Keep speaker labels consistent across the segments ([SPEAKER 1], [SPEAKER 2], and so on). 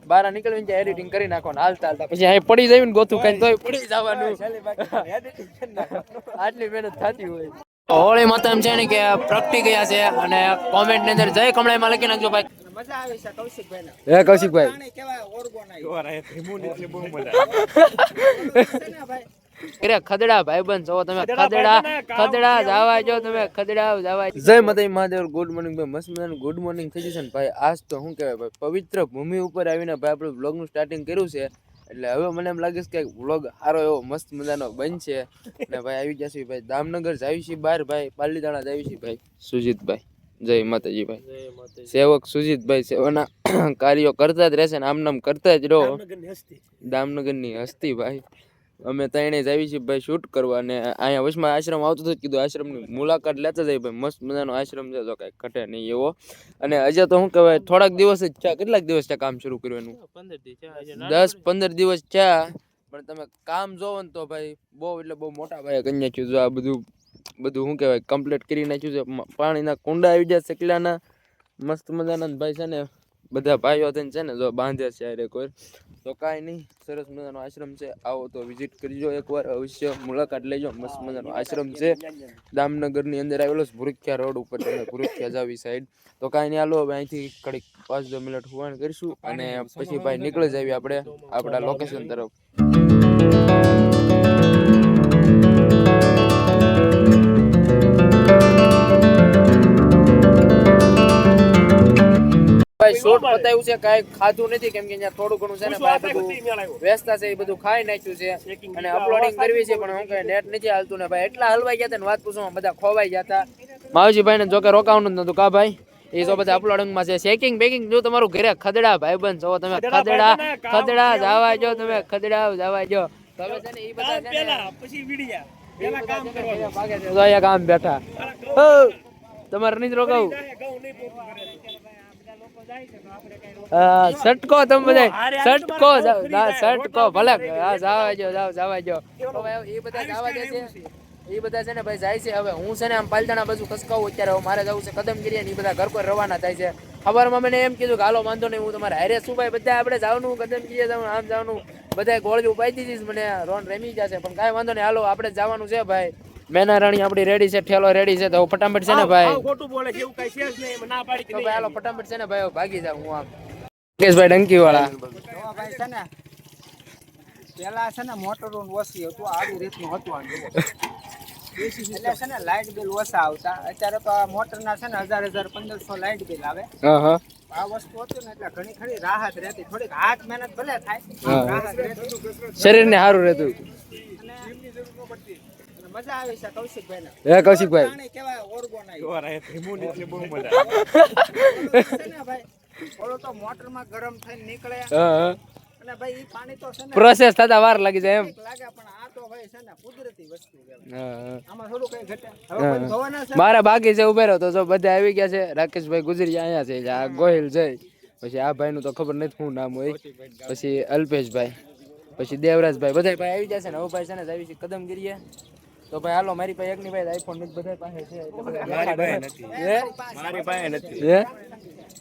[SPEAKER 1] બહાર નીકળીને ત્યાં એડિટિંગ કરી નાખવાનું હાલતા હાલતા પછી અહીં પડી જાય ને ગોતું કઈ તોય પડી જવાનું આટલી મહેનત થતી હોય હોળી માતા એમ છે ને કે પ્રગટી ગયા છે અને કોમેન્ટ ની અંદર જય કમળાઈમાં લખી નાખજો ભાઈ મજા આવે છે કૌશિકભાઈ હે કૌશિકભાઈ કેવા અરે ખદડા ભાઈબંધ છો તમે ખદડા જાવા જો તમે ખદડા જાવા જય માતાજી મહાદેવ ગુડ મોર્નિંગ ભાઈ મસ્ત મજાનું ગુડ મોર્નિંગ થઈ જશે ને ભાઈ આજ તો શું કહેવાય ભાઈ પવિત્ર ભૂમિ ઉપર આવીને ભાઈ આપણે વ્લોગ નું સ્ટાર્ટિંગ કર્યું છે એટલે હવે મને એમ લાગે છે કે વ્લોગ સારો એવો મસ્ત મજાનો બનશે અને ભાઈ આવી જશે ભાઈ દામનગર જાવી છે બહાર ભાઈ પાલીતાણા જાવી છે ભાઈ સુજીતભાઈ જય માતાજી ભાઈ સેવક સુજીતભાઈ સેવાના કાર્યો કરતા જ રહેશે ને આમ નામ કરતા જ રહો દામનગરની હસ્તી ભાઈ અમે ત્રણે જ આવી છીએ ભાઈ શૂટ કરવા અને અહીંયા વચમાં આશ્રમ આવતો હતો કીધું આશ્રમની મુલાકાત લેતા જાય ભાઈ મસ્ત મજાનો આશ્રમ છે તો કાંઈ ઘટે નહીં એવો અને હજી તો શું કહેવાય થોડાક દિવસ જ છે કેટલાક દિવસ છે કામ શરૂ કરવાનું 10-15 દિવસ છે પણ તમે કામ જોવો ને તો ભાઈ બહુ એટલે બહુ મોટા ભાઈ કરી નાખ્યું જો આ બધું શું કહેવાય કમ્પ્લીટ કરી નાખ્યું છે પાણીના કુંડા આવી જાય શકલાના મસ્ત મજાના ભાઈ છે ને બધા ભાઈઓ થઈને છે ને જો બાંધે છે અરે કોઈ તો કાંઈ નહીં સરસ મજાનો આશ્રમ છે આવો તો વિઝિટ કરજો એકવાર અવશ્ય મુલાકાત લેજો મસ્ત મજાનો આશ્રમ છે દામનગરની અંદર આવેલો છે ભુરખ્યા રોડ ઉપર તમે ભુરખ્યા જાવી સાઈડ તો કાંઈ નહીં હાલો હવે અહીંથી કડીક 5-10 મિનિટ હુવાણ કરીશું અને પછી ભાઈ નીકળી જાવી આપણે આપણા લોકેશન તરફ શોર્ટ બતાવ્યું છે કાંઈ ખાધું નથી કેમ કે અહીંયા થોડું ઘણું છે ને ભાઈ બધું વ્યસ્તા છે એ બધું ખાઈ નાખ્યું છે અને અપલોડિંગ કરવી છે પણ હું કઈ નેટ નથી હાલતું ને ભાઈ એટલા હલવાઈ ગયા હતા ને વાત પૂછો બધા ખોવાઈ ગયા હતા માવજીભાઈ ને જો કે રોકાવાનું જ નતું કા ભાઈ એ તો બધા અપલોડિંગ માં છે શેકિંગ બેકિંગ જો તમારું ઘરે ખદડા ભાઈબંધ છો તમે ખદડા જવા જો તમે ખદડા જવા જો તમે છે ને એ બધા છે ને પછી વિડિયા પેલા કામ કરવાનું કામ બેઠા તમારે નહીં રોકાવું સટકો તમે બધા સટકો ભલે જવા જો એ બધા જવા દેશે એ બધા છે ને ભાઈ જાય છે હવે હું છે ને આમ પાલતાણા બાજુ ખસકાવું અત્યારે મારે જવું છે કદમગીરી ને એ બધા ઘર પર રવાના થાય છે ખબરમાં મને એમ કીધું કે હાલો વાંધો નહીં હું તમારે હારે શું ભાઈ બધા આપણે જવાનું કદમગીરી જવાનું આમ જવાનું બધા ગોળજી ઉપાઈ દીધી મને રોન રમી જશે પણ કાંઈ વાંધો નહીં હાલો આપણે જવાનું છે ભાઈ મેના રાણી આપડી રેડી છે ઠેલો રેડી છે તો ફટાફટ છે ને ભાઈ ખોટું બોલે છે એવું કઈ છે જ નહીં ના પાડી કે ભાઈ હાલો ફટાફટ છે ને ભાઈ ભાગી જાવ હું આમ કેશભાઈ ડંકી વાળા ભાઈ છે ને પેલા છે ને મોટર નું ઓછી હતું આવી રીતનું હતું એટલે છે ને લાઇટ બિલ ઓછા આવતા અત્યારે તો આ મોટર ના છે ને 1000-1500 લાઇટ બિલ આવે આ વસ્તુ હતું ને એટલે ઘણી ખરી રાહત રહેતી થોડીક હાથ મહેનત ભલે થાય રાહત રહેતી શરીર ને સારું રહેતું મજા આવે છે કૌશિકભાઈ ને હે કૌશિકભાઈ પાણી કેવા ઓર્ગોનાઇઝ જોરા ધીમું નીચે બહુ મજા છે ને ભાઈ ઓલો તો મોટર માં ગરમ થઈને નીકળે અને ભાઈ ઈ પાણી તો છે ને પ્રોસેસ થતા વાર લાગી જાય એમ લાગે પણ આ તો ભાઈ છે ને કુદરતી વસ્તુ કહેવાય આમાં થોડું કઈ ઘટે હવે કોઈ જોવાના છે મારા બાકી છે ઉભે રહો તો જો બધા આવી ગયા છે રાકેશભાઈ ગુજરીયા અહીંયા છે આ ગોહિલ જય પછી આ ભાઈ નું તો ખબર નથી શું નામ હોય પછી અલ્પેશભાઈ પછી દેવરાજભાઈ બધા ભાઈ આવી જશે ને હવે ભાઈ છે ને આવી છે કદમગીરીએ તો ભાઈ હાલો મારી પાસે એકની પાસે આઈફોન નથી બધા પાસે છે મારી પાસે નથી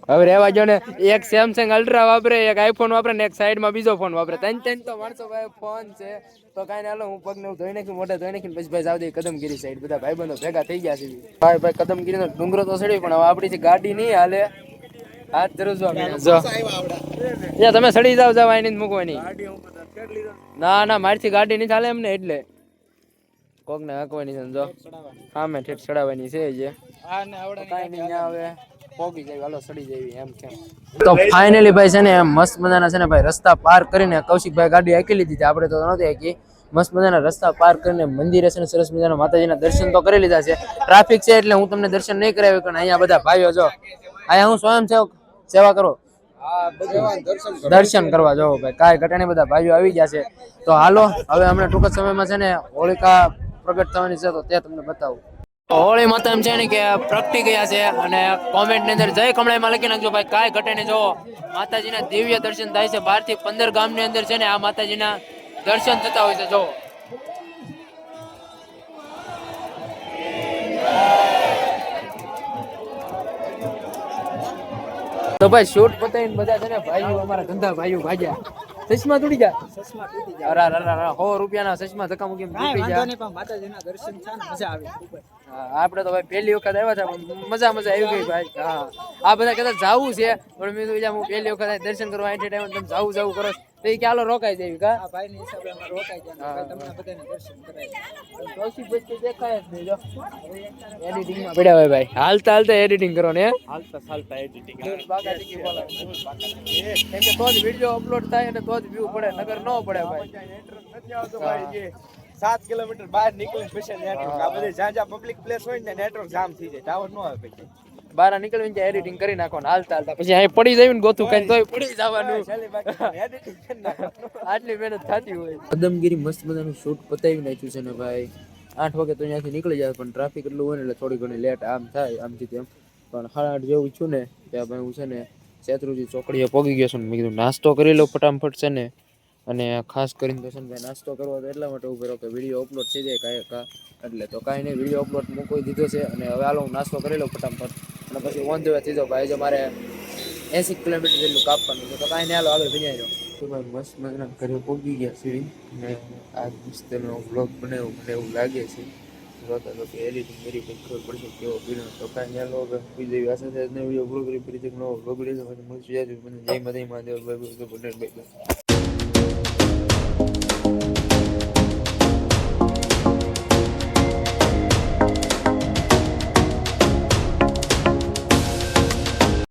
[SPEAKER 1] હવે રહેવા જો ને એક સેમસંગ અલ્ટ્રા વાપરે એક આઈફોન વાપરે ને એક સાઈડ માં બીજો ફોન વાપરે ત્રણ તો માણસો ભાઈ ફોન છે તો કાંઈ હાલો હું પગ ને ધોઈ નાખી મોઢા ધોઈ નાખીને પછી ભાઈ જાવ દે કદમગીરી સાઈડ બધા ભાઈબંધો ભેગા થઈ ગયા છે ભાઈ કદમગીરીનો ડુંગરો તો ચડ્યો પણ હવે આપણી ગાડી નહીં હાલે હાથ ધરું જો તમે સડી જાવ આઈ નહીં મૂકવાની ના મારથી ગાડી નહીં ચાલે એમને એટલે કોક ને હાંકવાની છે જો સામે ઠેઠ ચડાવવાની છે જે કાંઈ નહીં હવે પોગી જાય હાલો સડી જાય એમ કેમ તો ફાઇનલી ભાઈ છે ને મસ્ત મજાના છે ને ભાઈ રસ્તા પાર કરીને કૌશિકભાઈ ગાડી હાંકી લીધી હતી આપણે તો નહોતી હાંકી મસ્ત મજાના રસ્તા પાર કરીને મંદિરે છે ને સરસ મજાના માતાજીના દર્શન તો કરી લીધા છે ટ્રાફિક છે એટલે હું તમને દર્શન નહીં કરાવ્યું કારણ અહીંયા બધા ભાઈઓ જો અહીંયા હું સ્વયં સેવા કરો દર્શન કરવા જાઓ ભાઈ કાંઈ ઘટાણી બધા ભાઈઓ આવી ગયા છે તો હાલો હવે હમણાં ટૂંક જ સમયમાં છે ને હોળિકા પ્રગટ થવાની છે તો તે તમને બતાવું હોળી માતા એમ છે ને કે પ્રગટી ગયા છે અને કોમેન્ટ ની અંદર જય કમળાઈમાં લખી નાખજો ભાઈ કાંઈ ઘટે ને જો માતાજીના દિવ્ય દર્શન થાય છે 12 થી 15 ગામની અંદર છે ને આ માતાજીના દર્શન થતા હોય છે જો તો ભાઈ શૂટ પતાવીને બધા છે ને ભાઈઓ અમારા ધંધા ભાઈઓ ભાગ્યા ચશ્મા તૂટી ગયા
[SPEAKER 2] ચશ્મા તૂટી જાય
[SPEAKER 1] અરે અરે અરે 100 રૂપિયાના ચશ્મા ધક્કા મૂકી
[SPEAKER 2] કાંઈ
[SPEAKER 1] તૂટી
[SPEAKER 2] વાંધો
[SPEAKER 1] ગયા
[SPEAKER 2] નહીં, પણ માતાજીના દર્શન છે ને મજા આવે ખૂબ જ.
[SPEAKER 1] આપણે તો ભાઈ પહેલી વખત આવ્યા હતા પણ મજા આવી ગઈ ભાઈ હા આ બધા કદાચ જાવું છે પણ મેં તો હું પહેલી વખત અહીં દર્શન કરવા આવી ટાઈમ તમે જાવું કરો તો એ કે હાલો રોકાઈ દેવી કા
[SPEAKER 2] આ ભાઈની હિસાબે અમારે રોકાઈ જાય ને તમને બધાને દર્શન કરાય.
[SPEAKER 1] ચોથી બચ્ચે દેખાય જ નહીં જો એડિટિંગમાં પડ્યા હોય ભાઈ હાલતા હાલતા એડિટિંગ કરો ને
[SPEAKER 3] હાલતા ચાલતા એડિટિંગ
[SPEAKER 1] કેમ કે તો જ વિડીયો અપલોડ થાય અને તો જ વ્યૂ પડે નગર ન પડે ભાઈ
[SPEAKER 3] નથી આવતો ભાઈ જે 7 કિલોમીટર બહાર નીકળીને પછી નેટવર્ક આ બધે જ્યાં પબ્લિક પ્લેસ હોય ને નેટવર્ક જામ થઈ જાય ટાવર ન આવે પછી
[SPEAKER 1] બહાર નીકળીને ત્યાં એડિટિંગ કરી નાખવાનું હાલતા હાલતા પછી અહીં પડી જાય ને ગોતું કઈ તોય પડી જવાનું
[SPEAKER 3] એડિટિંગ કરી નાખવાનું
[SPEAKER 1] આટલી મહેનત થતી હોય કદમગીરી મસ્ત મજાનું શૂટ પતાવી નાખ્યું છે ને ભાઈ 8 વાગે તો અહીંયાથી નીકળી જાય પણ ટ્રાફિક એટલું હોય ને એટલે થોડી ઘણી લેટ આમ થાય આમથી તેમ પણ 8:30 જેવું છું ને ત્યાં ભાઈ હું છે ને શેત્રુજી ચોકડીએ પહોંચી ગયો છું ને મેં કીધું નાસ્તો કરી લો ફટાફટ છે ને અને ખાસ કરીને તો છે ને ભાઈ નાસ્તો કરવો તો એટલા માટે ઉભો રહ્યો કે વિડીયો અપલોડ થઈ જાય એટલે તો કાંઈ નહીં વિડીયો અપલોડ મૂકી દીધો છે અને હવે હાલો હું નાસ્તો કરી લઉં ફટાફટ અને પછી ઓન ધ વે થઈ જાઉં ભાઈ જો મારે 80 કિલોમીટર જેટલું કાપવાનું છે તો કાંઈ નહીં હાલો આગળ ભીજાઈ જાઉં તો ભાઈ મસ્ત મજાના ઘરે પહોંચી ગયા છે અને આ મસ્તનો વ્લોગ બનાવ્યો મને એવું લાગે છે જોતા તો કે એડિટિંગ કરી પછી ખબર પડશે કેવો પીણો તો કાંઈ હાલો હવે બીજી આશા છે વિડીયો પૂરો કરી ફરીથી નવો વ્લોગ લઈ જવાનું જય માતા મહાદેવ ભાઈ